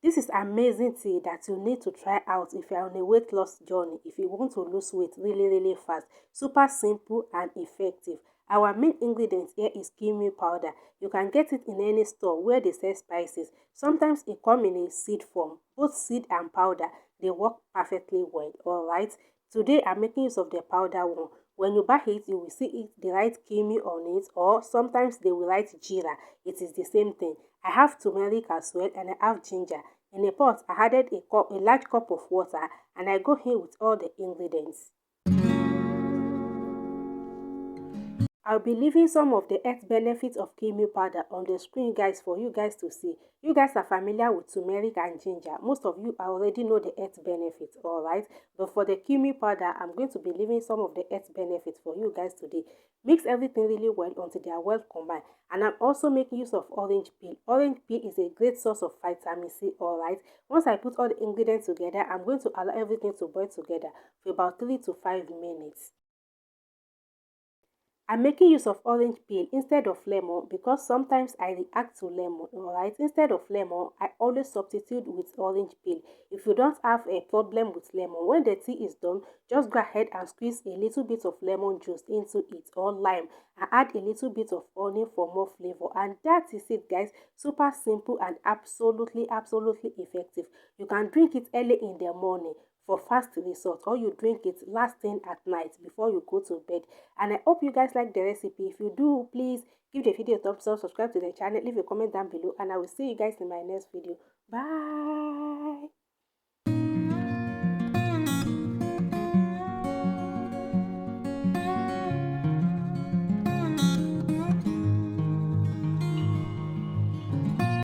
This is amazing tea that you need to try out if you're on a weight loss journey, if you want to lose weight really fast. Super simple and effective. Our main ingredient here is cumin powder. You can get it in any store where they sell spices. Sometimes it comes in a seed form. Both seed and powder, they work perfectly well, alright? Today I'm making use of the powder one. When you buy it, you will see it, they write cumin on it, or sometimes they will write jeera. It is the same thing. I have turmeric as well, and I have ginger. In a pot, I added a large cup of water, and I go in with all the ingredients. I'll be leaving some of the health benefits of cumin powder on the screen, guys, for you guys to see. You guys are familiar with turmeric and ginger. Most of you already know the health benefits, alright? But for the cumin powder, I'm going to be leaving some of the health benefits for you guys today. Mix everything really well until they are well combined. And I'm also making use of orange peel. Orange peel is a great source of vitamin C, alright? Once I put all the ingredients together, I'm going to allow everything to boil together for about 3 to 5 minutes. I'm making use of orange peel instead of lemon because sometimes I react to lemon, alright? Instead of lemon, I always substitute with orange peel. If you don't have a problem with lemon, when the tea is done, just go ahead and squeeze a little bit of lemon juice into it or lime and add a little bit of onion for more flavor. And that is it, guys. Super simple and absolutely effective. You can drink it early in the morning for fast result, or you drink it last thing at night before you go to bed. And I hope you guys like the recipe. If you do, please give the video a thumbs up, subscribe to the channel, leave a comment down below, and I will see you guys in my next video. Bye.